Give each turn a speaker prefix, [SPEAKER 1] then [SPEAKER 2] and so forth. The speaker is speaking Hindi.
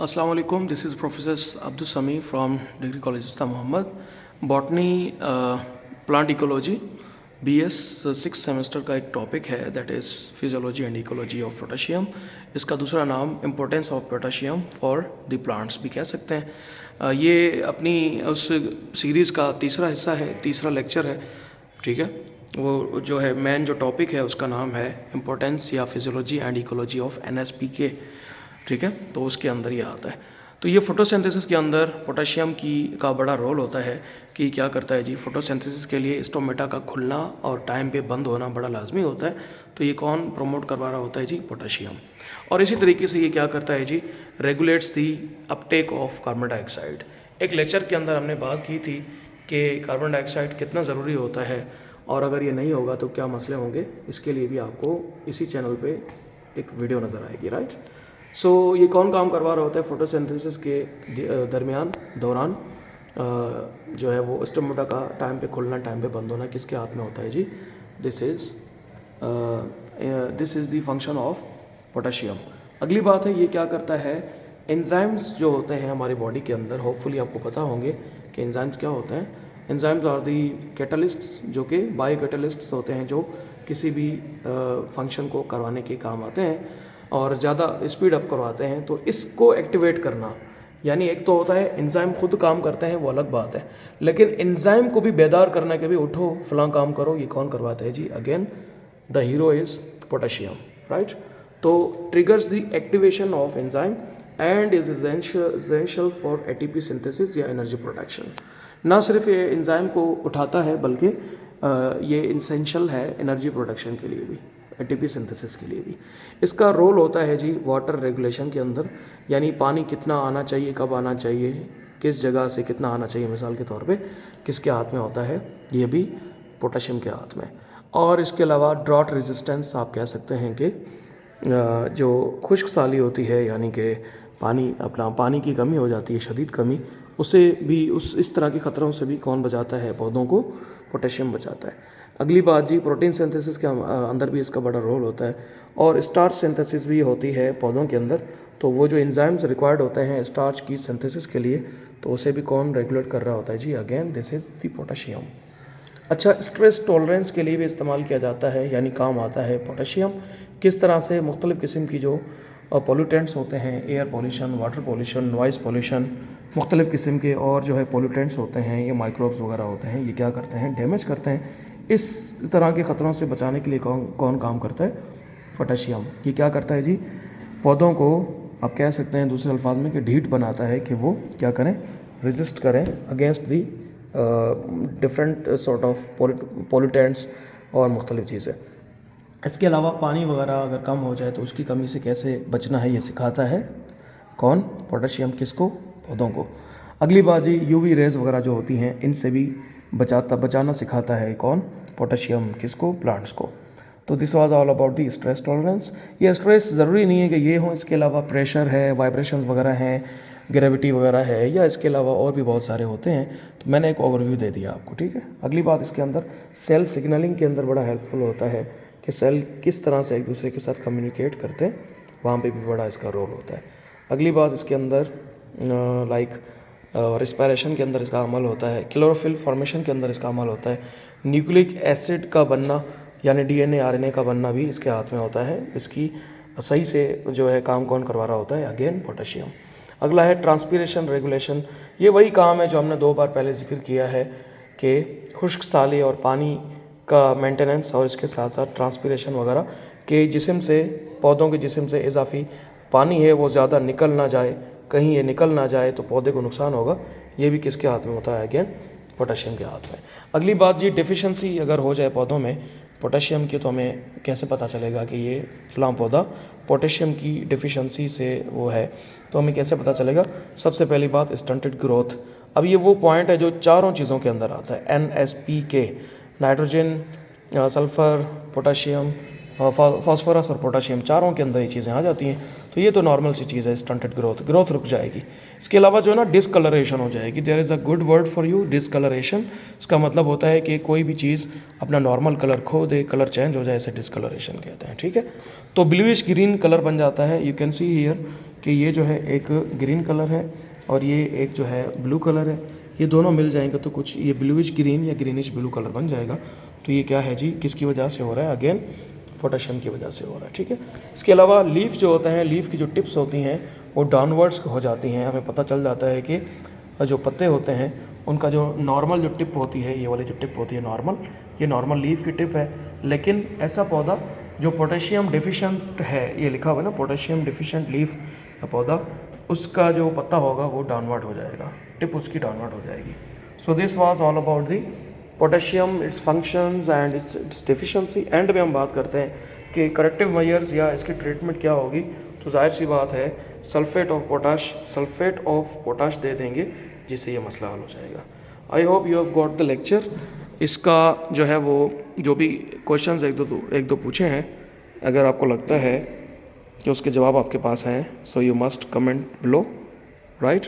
[SPEAKER 1] अस्सलाम वालेकुम, दिस इज़ प्रोफेसर अब्दुल समी from degree college Ustad Mohammad. Botany plant ecology BS 6 semester का एक टॉपिक है, that is physiology and ecology of potassium. इसका दूसरा नाम importance of potassium for the plants भी कह सकते हैं। ये अपनी उस सीरीज़ का तीसरा हिस्सा है, तीसरा लेक्चर है, ठीक है। वो जो है मेन जो टॉपिक है उसका नाम है इम्पोर्टेंस या physiology and ecology of NSPK, ठीक है। तो उसके अंदर ये आता है। तो ये फोटोसिंथेसिस के अंदर पोटाशियम का बड़ा रोल होता है कि क्या करता है जी, फोटोसिंथेसिस के लिए स्टोमेटा का खुलना और टाइम पे बंद होना बड़ा लाजमी होता है। तो ये कौन प्रमोट करवा रहा होता है जी, पोटाशियम। और इसी तरीके से ये क्या करता है जी, regulates the uptake of carbon dioxide. एक लेक्चर के अंदर हमने बात की थी कि कार्बन डाइऑक्साइड कितना ज़रूरी होता है और अगर ये नहीं होगा तो क्या मसले होंगे। इसके लिए भी आपको इसी चैनल पे एक वीडियो नज़र आएगी, राइट। सो ये कौन काम करवा रहा होता है फोटोसिंथेसिस के दौरान जो है वो स्टोमेटा का टाइम पे खुलना टाइम पे बंद होना किसके हाथ में होता है जी, this is the function of potassium. अगली बात है, ये क्या करता है, एंजाइम्स जो होते हैं हमारी बॉडी के अंदर, होपफुली आपको पता होंगे कि एंजाइम्स क्या होते हैं। एंजाइम्स आर दी कैटलिस्ट्स, जो कि बायो कैटलिस्ट्स होते हैं, जो किसी भी फंक्शन को करवाने के काम आते हैं और ज़्यादा स्पीड अप करवाते हैं। तो इसको एक्टिवेट करना, यानी एक तो होता है एंजाइम खुद काम करते हैं, वो अलग बात है, लेकिन एंजाइम को भी बेदार करना कि भी उठो फलां काम करो, ये कौन करवाता है जी, again the hero is potassium, right. तो triggers the activation of enzyme and is essential for ATP synthesis या एनर्जी प्रोडक्शन। ना सिर्फ ये एंजाइम को उठाता है बल्कि ये इसेंशियल है एनर्जी प्रोडक्शन के लिए भी, ATP सिंथेसिस के लिए भी। इसका रोल होता है जी वाटर रेगुलेशन के अंदर, यानी पानी कितना आना चाहिए, कब आना चाहिए, किस जगह से कितना आना चाहिए, मिसाल के तौर पे किसके हाथ में होता है, ये भी पोटाशियम के हाथ में। और इसके अलावा ड्रॉट रेजिस्टेंस, आप कह सकते हैं कि जो खुश्क साली होती है, यानी कि पानी की कमी हो जाती है, शदीद कमी, उसे भी इस तरह के ख़तरों से भी कौन बचाता है, पौधों को पोटाशियम बचाता है। अगली बात जी, प्रोटीन सिंथेसिस के अंदर भी इसका बड़ा रोल होता है और स्टार्च सिंथेसिस भी होती है पौधों के अंदर। तो वो जो एंजाइम्स रिक्वायर्ड होते हैं स्टार्च की सिंथेसिस के लिए, तो उसे भी कौन रेगुलेट कर रहा होता है जी, again this is the potassium. अच्छा, स्ट्रेस टॉलरेंस के लिए भी इस्तेमाल किया जाता है, यानी काम आता है पोटाशियम। किस तरह से, मुख्तलिफ़ किस्म की जो पोल्यूटेंट्स होते हैं, air pollution, water pollution, noise pollution, मुख्तलिफ़ किस्म के और जो है पोल्यूटेंट्स होते हैं, ये माइक्रोब्स वगैरह होते हैं, ये क्या करते हैं, डैमेज करते हैं। इस तरह के ख़तरों से बचाने के लिए कौन काम करता है, पोटाशियम। ये क्या करता है जी, पौधों को आप कह सकते हैं दूसरे अल्फाज में कि ढीठ बनाता है कि वो क्या करें, रेजिस्ट करें against the different sort of pollutants और मुख्तलिफ़ चीज़ें। इसके अलावा पानी वगैरह अगर कम हो जाए तो उसकी कमी से कैसे बचना है, ये सिखाता है कौन, पोटाशियम। किसको, पौधों को। अगली बात जी, UV रेज वगैरह जो होती हैं, इनसे भी बचाना सिखाता है कौन, पोटाशियम। किसको, प्लांट्स को। तो this was all about the stress tolerance. ये स्ट्रेस ज़रूरी नहीं है कि ये हो, इसके अलावा प्रेशर है, वाइब्रेशंस वगैरह हैं, ग्रेविटी वगैरह है, या इसके अलावा और भी बहुत सारे होते हैं। तो मैंने एक ओवरव्यू दे दिया आपको, ठीक है। अगली बात, इसके अंदर सेल सिग्नलिंग के अंदर बड़ा हेल्पफुल होता है कि सेल किस तरह से एक दूसरे के साथ कम्युनिकेट करते हैं, वहाँ पे भी बड़ा इसका रोल होता है। अगली बात, इसके अंदर लाइक रिस्पायरेशन के अंदर इसका अमल होता है, क्लोरोफिल फॉर्मेशन के अंदर इसका अमल होता है, न्यूक्लिक एसिड का बनना यानी DNA RNA का बनना भी इसके हाथ में होता है। इसकी सही से जो है काम कौन करवा रहा होता है, अगेन पोटाशियम। अगला है ट्रांसपीरेशन रेगुलेशन। ये वही काम है जो हमने 2 बार पहले जिक्र किया है कि खुश्क साली और पानी का मेंटेनेंस और इसके साथ साथ ट्रांसपीरेशन वगैरह के जिस्म से, पौधों के जिस्म से इजाफी पानी है वो ज़्यादा निकल ना जाए, कहीं ये निकल ना जाए तो पौधे को नुकसान होगा। ये भी किसके हाथ में होता है, अगेन पोटाशियम के हाथ में। अगली बात जी, डिफिशेंसी अगर हो जाए पौधों में पोटाशियम की, तो हमें कैसे पता चलेगा कि ये फलां पौधा पोटाशियम की डिफिशेंसी से वो है, तो हमें कैसे पता चलेगा। सबसे पहली बात, स्टंटेड ग्रोथ। अब ये वो पॉइंट है जो चारों चीज़ों के अंदर आता है, NSPK, nitrogen, sulphur, potassium phosphorus और पोटाशियम, चारों के अंदर ये चीज़ें आ जाती हैं। तो ये तो नॉर्मल सी चीज़ है, स्टंटेड ग्रोथ रुक जाएगी। इसके अलावा जो है ना डिसकलरेशन हो जाएगी। There is a good word for you, discoloration. इसका मतलब होता है कि कोई भी चीज़ अपना नॉर्मल कलर खो दे, कलर चेंज हो जाए, इसे डिसकलरेशन कहते हैं। ठीक है, तो ब्लूइश ग्रीन कलर बन जाता है। यू कैन सी हियर कि ये जो है एक ग्रीन कलर है और ये एक जो है ब्लू कलर है। ये दोनों मिल जाएंगे तो कुछ ये ब्लूइश ग्रीन या ग्रीनिश ब्लू कलर बन जाएगा। तो ये क्या है जी, किसकी वजह से हो रहा है? अगेन पोटेशियम की वजह से हो रहा है। ठीक है, इसके अलावा लीफ जो होता है, लीफ की जो टिप्स होती हैं वो डाउनवर्ड्स हो जाती हैं। हमें पता चल जाता है कि जो पत्ते होते हैं उनका जो नॉर्मल जो टिप होती है, ये वाली जो टिप होती है नॉर्मल, ये नॉर्मल लीफ की टिप है। लेकिन ऐसा पौधा जो पोटेशियम डिफिशिएंट है, ये लिखा हुआ है ना, पोटेशियम डिफिशिएंट लीफ या पौधा, उसका जो पत्ता होगा वो डाउनवर्ड हो जाएगा, टिप उसकी डाउनवर्ड हो जाएगी। So this was all about the potassium, it's functions and it's deficiency. And में हम बात करते हैं कि करेक्टिव मेजर्स या इसकी ट्रीटमेंट क्या होगी। तो जाहिर सी बात है सल्फेट ऑफ पोटाश दे देंगे, जिससे ये मसला हल हो जाएगा। I hope you have got the lecture. इसका जो है वो जो भी क्वेश्चंस एक दो पूछे हैं, अगर आपको लगता है कि उसके जवाब आपके पास हैं, so you must comment below, right.